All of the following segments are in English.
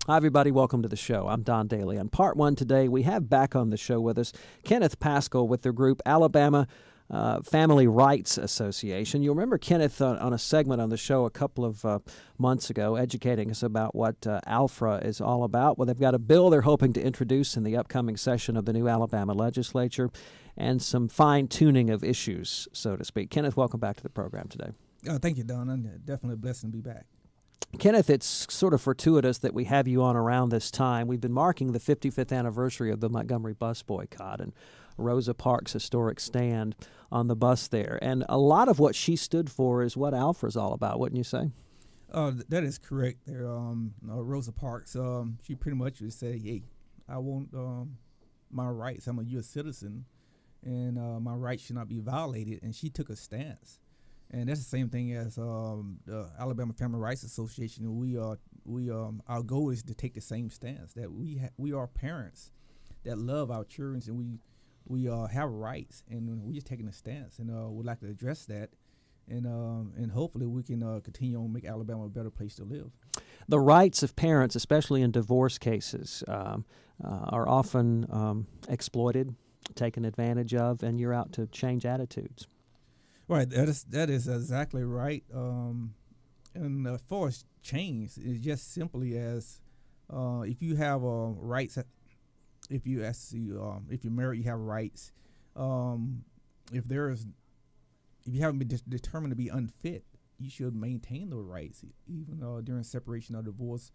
Hi, everybody. Welcome to the show. I'm Don Daly. On part one today, we have back on the show with us Kenneth Pascal with their group Alabama Family Rights Association. You'll remember Kenneth on a segment on the show a couple of months ago educating us about what ALFRA is all about. Well, they've got a bill they're hoping to introduce in the upcoming session of the new Alabama legislature and some fine-tuning of issues, so to speak. Kenneth, welcome back to the program today. Thank you, Don. I'm definitely blessed to be back. Kenneth, it's sort of fortuitous that we have you on around this time. We've been marking the 55th anniversary of the Montgomery bus boycott and Rosa Parks' historic stand on the bus there. And a lot of what she stood for is what ALFRA's all about, wouldn't you say? That is correct there. Rosa Parks, she pretty much would say, hey, I want my rights. I'm a U.S. citizen, and my rights should not be violated. And she took a stance. And that's the same thing as the Alabama Family Rights Association. Our goal is to take the same stance that we are parents that love our children, and we have rights, and we're just taking a stance, and we'd like to address that, and hopefully we can continue on make Alabama a better place to live. The rights of parents, especially in divorce cases, are often exploited, taken advantage of, and you're out to change attitudes. Right, that is exactly right. And as far as change, it's just simply as if you have rights. If you're married, you have rights. If you haven't been determined to be unfit, you should maintain those rights, even during separation or divorce,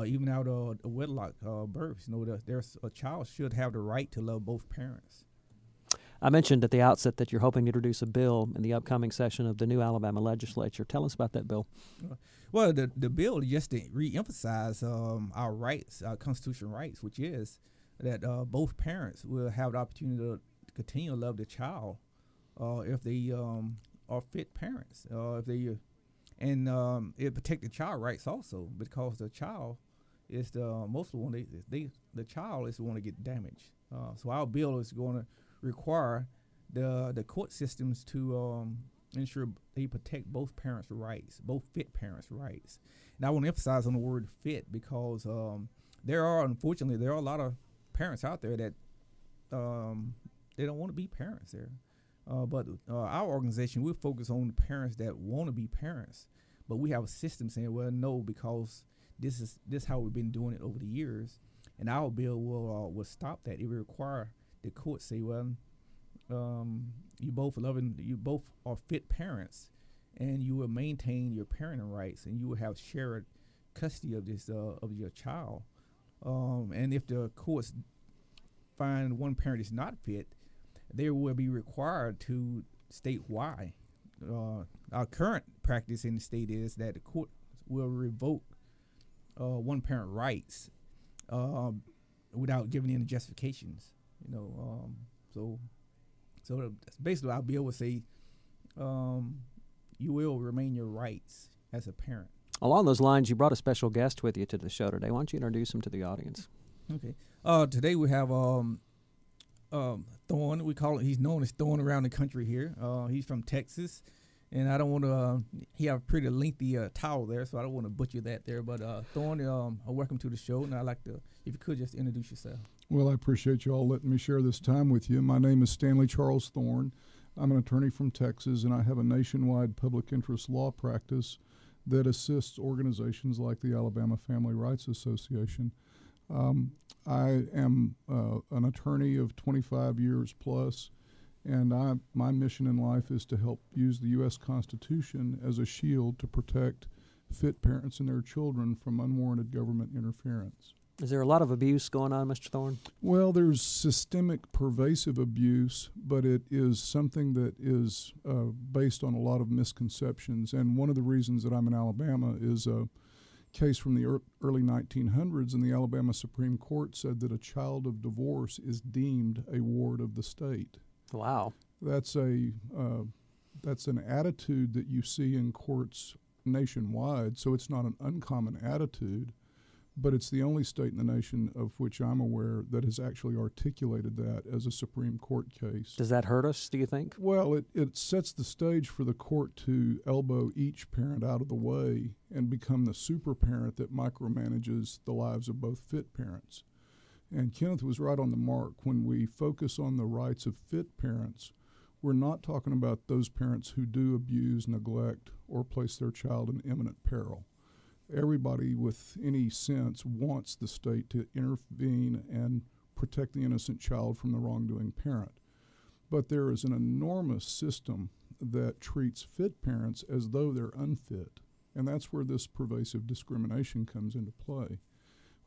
even out of a wedlock birth. There's a child should have the right to love both parents. I mentioned at the outset that you're hoping to introduce a bill in the upcoming session of the new Alabama legislature. Tell us about that bill. Well, the bill is just to reemphasize our rights, our constitutional rights, which is that both parents will have the opportunity to continue to love the child if they are fit parents. It protect the child rights also, because the child is the most one. The child is the one to get damaged. So our bill is going to require the court systems to ensure they protect both parents' rights, both fit parents' rights. And I want to emphasize on the word fit, because unfortunately there are a lot of parents out there that they don't want to be parents there. But our organization, we focus on the parents that want to be parents, but we have a system saying, well, no, because this is how we've been doing it over the years, and our bill will stop that. It will require the court say, well, you both are fit parents, and you will maintain your parenting rights, and you will have shared custody of this of your child. And if the courts find one parent is not fit, they will be required to state why. Our current practice in the state is that the court will revoke one parent rights without giving any justifications. So basically our bill would say you will remain your rights as a parent. Along those lines, you brought a special guest with you to the show today. Why don't you introduce him to the audience? Okay. Today we have Thorn. We call it. He's known as Thorn around the country here. He's from Texas, and I don't want to. He have a pretty lengthy title there, so I don't want to butcher that there. But Thorn, welcome to the show, and I'd like to, if you could, just introduce yourself. Well, I appreciate you all letting me share this time with you. My name is Stanley Charles Thorn. I'm an attorney from Texas, and I have a nationwide public interest law practice that assists organizations like the Alabama Family Rights Association. I am an attorney of 25 years plus, and my mission in life is to help use the U.S. Constitution as a shield to protect fit parents and their children from unwarranted government interference. Is there a lot of abuse going on, Mr. Thorne? Well, there's systemic pervasive abuse, but it is something that is based on a lot of misconceptions. And one of the reasons that I'm in Alabama is a case from the early 1900s, and the Alabama Supreme Court said that a child of divorce is deemed a ward of the state. Wow. That's an attitude that you see in courts nationwide, so it's not an uncommon attitude. but it's the only state in the nation of which I'm aware that has actually articulated that as a Supreme Court case. Does that hurt us, do you think? Well, it sets the stage for the court to elbow each parent out of the way and become the super parent that micromanages the lives of both fit parents. And Kenneth was right on the mark. When we focus on the rights of fit parents, we're not talking about those parents who do abuse, neglect, or place their child in imminent peril. Everybody with any sense wants the state to intervene and protect the innocent child from the wrongdoing parent. But there is an enormous system that treats fit parents as though they're unfit, and that's where this pervasive discrimination comes into play.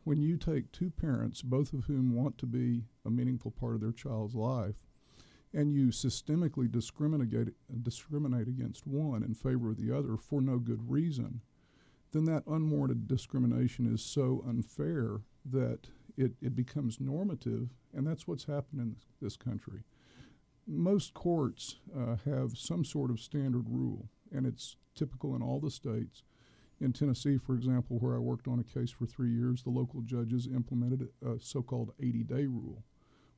When you take two parents, both of whom want to be a meaningful part of their child's life, and you systemically discriminate against one in favor of the other for no good reason, then that unwarranted discrimination is so unfair that it becomes normative, and that's what's happened in this country. Most courts have some sort of standard rule, and it's typical in all the states. In Tennessee, for example, where I worked on a case for 3 years, the local judges implemented a so-called 80-day rule,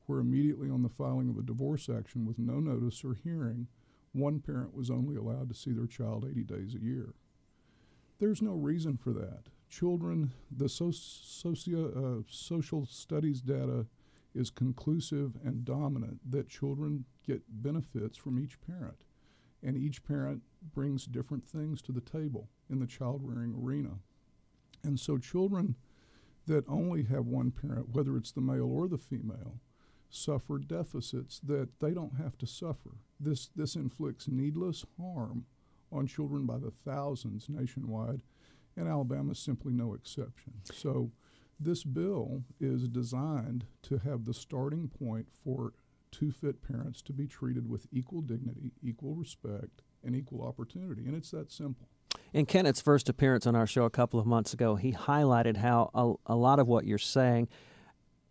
where immediately on the filing of a divorce action with no notice or hearing, one parent was only allowed to see their child 80 days a year. There's no reason for that. Children, the social studies data is conclusive and dominant that children get benefits from each parent, and each parent brings different things to the table in the child-rearing arena. And so children that only have one parent, whether it's the male or the female, suffer deficits that they don't have to suffer. This inflicts needless harm on children by the thousands nationwide, and Alabama is simply no exception. So this bill is designed to have the starting point for two fit parents to be treated with equal dignity, equal respect, and equal opportunity, and it's that simple. In Kenneth's first appearance on our show a couple of months ago, he highlighted how a lot of what you're saying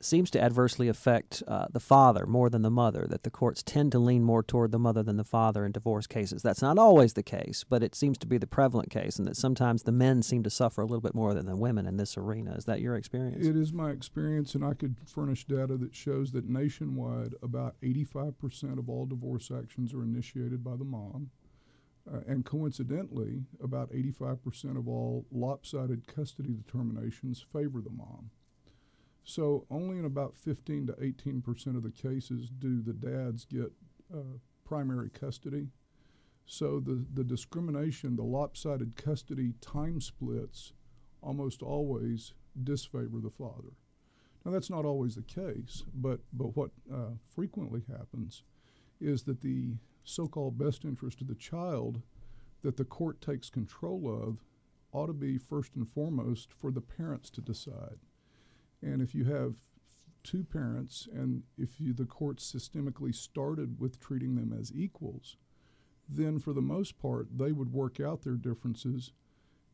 seems to adversely affect the father more than the mother, that the courts tend to lean more toward the mother than the father in divorce cases. That's not always the case, but it seems to be the prevalent case, and that sometimes the men seem to suffer a little bit more than the women in this arena. Is that your experience? It is my experience, and I could furnish data that shows that nationwide about 85% of all divorce actions are initiated by the mom. And coincidentally, about 85% of all lopsided custody determinations favor the mom. So only in about 15 to 18% of the cases do the dads get primary custody. So the discrimination, the lopsided custody time splits almost always disfavor the father. Now that's not always the case, but what frequently happens is that the so-called best interest of the child that the court takes control of ought to be first and foremost for the parents to decide. And if you have two parents, and if the court systemically started with treating them as equals, then for the most part they would work out their differences,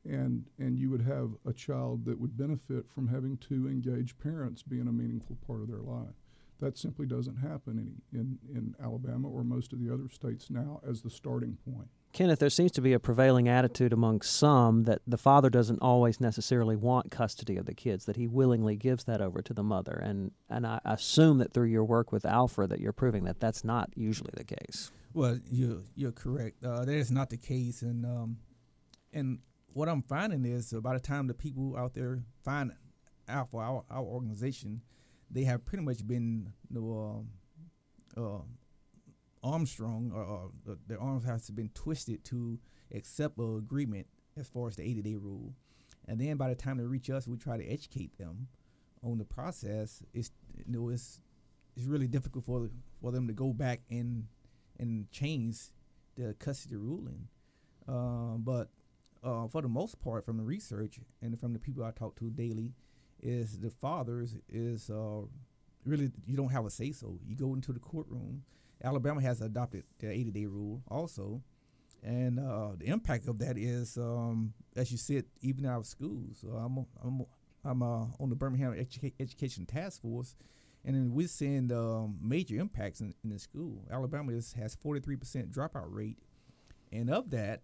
and you would have a child that would benefit from having two engaged parents being a meaningful part of their life. That simply doesn't happen in Alabama or most of the other states now as the starting point. Kenneth, there seems to be a prevailing attitude among some that the father doesn't always necessarily want custody of the kids, that he willingly gives that over to the mother. And I assume that through your work with Alfred that you're proving that that's not usually the case. Well, you're correct. That is not the case. And what I'm finding is by the time the people out there find Alpha, our organization, they have pretty much been Armstrong, their arms has been twisted to accept an agreement as far as the 80-day rule. And then by the time they reach us, we try to educate them on the process. It's really difficult for them to go back and change the custody ruling. But for the most part, from the research and from the people I talk to daily, is the fathers is really, you don't have a say-so. You go into the courtroom. Alabama has adopted the 80-day rule also, and the impact of that is, as you said, even out of schools. I'm on the Birmingham Education Task Force, and then we're seeing major impacts in the school. Alabama has 43% dropout rate, and of that,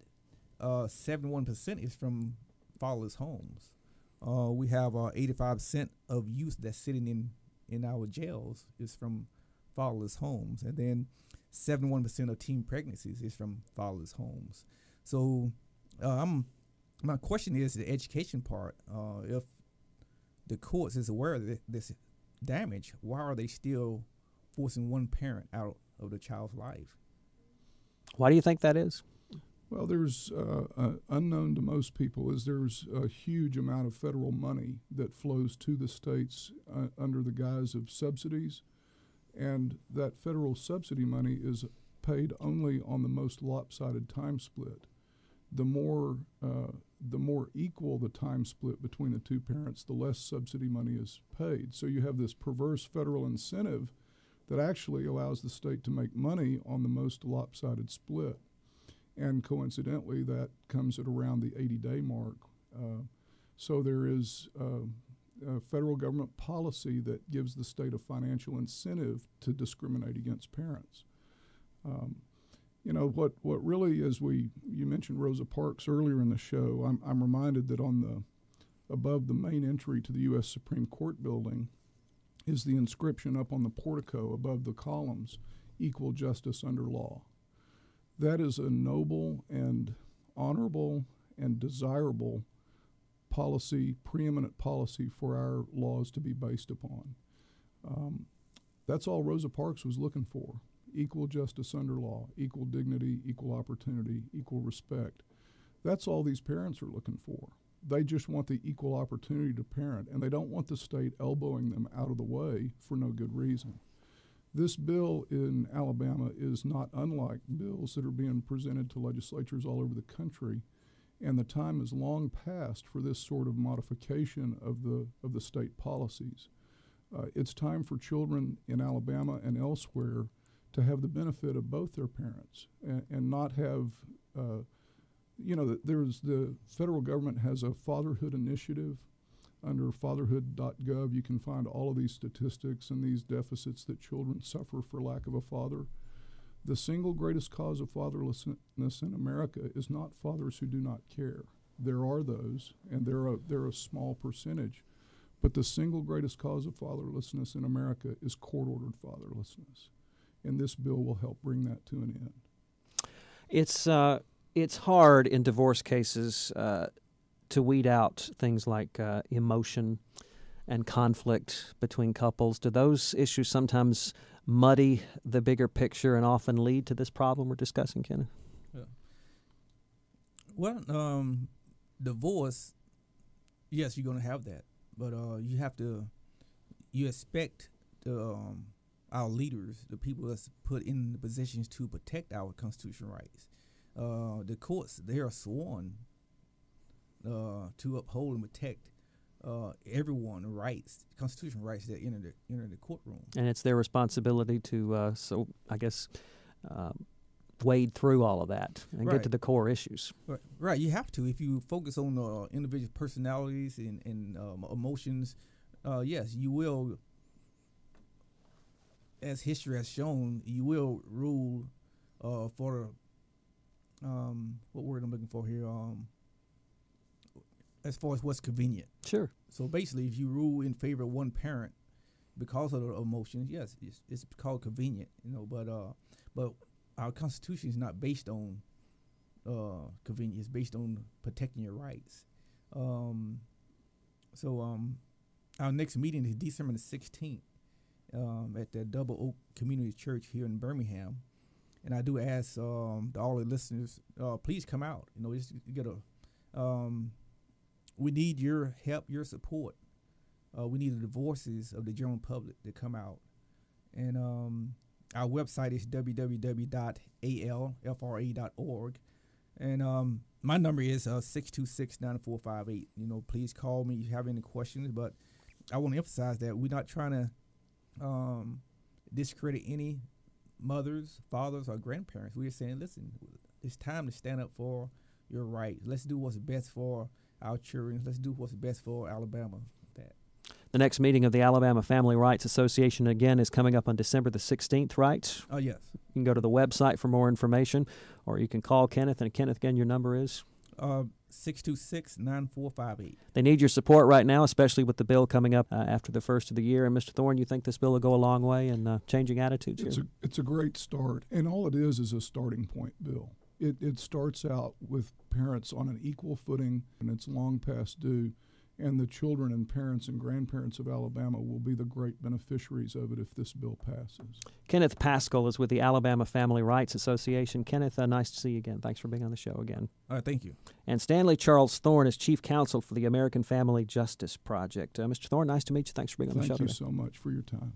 71% is from fatherless homes, We have 85% of youth that's sitting in our jails is from fatherless homes, and then 71% of teen pregnancies is from fatherless homes. So my question is the education part. If the courts is aware of this damage, why are they still forcing one parent out of the child's life? Why do you think that is? Well, there's unknown to most people is there's a huge amount of federal money that flows to the states under the guise of subsidies, and that federal subsidy money is paid only on the most lopsided time split. The more equal the time split between the two parents, the less subsidy money is paid. So you have this perverse federal incentive that actually allows the state to make money on the most lopsided split. And coincidentally, that comes at around the 80-day mark. So there is a federal government policy that gives the state a financial incentive to discriminate against parents. You know, what really is, you mentioned Rosa Parks earlier in the show. I'm reminded that above the main entry to the U.S. Supreme Court building is the inscription up on the portico above the columns, "Equal justice under law." That is a noble and honorable and desirable policy, preeminent policy for our laws to be based upon. That's all Rosa Parks was looking for: equal justice under law, equal dignity, equal opportunity, equal respect. That's all these parents are looking for. They just want the equal opportunity to parent, and they don't want the state elbowing them out of the way for no good reason. This bill in Alabama is not unlike bills that are being presented to legislatures all over the country, and the time is long past for this sort of modification of the state policies. It's time for children in Alabama and elsewhere to have the benefit of both their parents and not have, there's the federal government has a fatherhood initiative. Under fatherhood.gov, you can find all of these statistics and these deficits that children suffer for lack of a father. The single greatest cause of fatherlessness in America is not fathers who do not care. There are those, and they're a small percentage. But the single greatest cause of fatherlessness in America is court-ordered fatherlessness. And this bill will help bring that to an end. It's hard in divorce cases to weed out things like emotion and conflict between couples. Do those issues sometimes muddy the bigger picture and often lead to this problem we're discussing, Kenneth? Yeah. Well, divorce, yes, you're going to have that. But you expect our leaders, the people that's put in the positions to protect our constitutional rights. The courts, they are sworn to uphold and protect everyone's rights, constitutional rights that enter the courtroom. And it's their responsibility to, wade through all of that and get to the core issues. Right. You have to. If you focus on individual personalities and emotions, yes, you will, as history has shown, you will rule for what word I'm looking for here, as far as what's convenient. Sure. So basically, if you rule in favor of one parent because of the emotions, yes, it's called convenient, but our Constitution is not based on convenience; it's based on protecting your rights. Our next meeting is December the 16th at the Double Oak Community Church here in Birmingham, and I do ask all the listeners, please come out. Just get we need your help, your support. We need the voices of the general public to come out. And our website is www.alfra.org. And my number is 626-9458. Please call me if you have any questions. But I want to emphasize that we're not trying to discredit any mothers, fathers, or grandparents. We're saying, listen, it's time to stand up for your rights. Let's do what's best for our children. Let's do what's best for Alabama. The next meeting of the Alabama Family Rights Association, again, is coming up on December the 16th, right? Oh, yes. You can go to the website for more information, or you can call Kenneth. And Kenneth, again, your number is? 626-9458. They need your support right now, especially with the bill coming up after the first of the year. And Mr. Thorne, you think this bill will go a long way in changing attitudes here? It's a great start, and all it is a starting point bill. It starts out with parents on an equal footing, and it's long past due. And the children and parents and grandparents of Alabama will be the great beneficiaries of it if this bill passes. Kenneth Paschal is with the Alabama Family Rights Association. Kenneth, nice to see you again. Thanks for being on the show again. All right, thank you. And Stanley Charles Thorne is Chief Counsel for the American Family Justice Project. Mr. Thorne, nice to meet you. Thanks for being on the show Thank you today. so much for your time.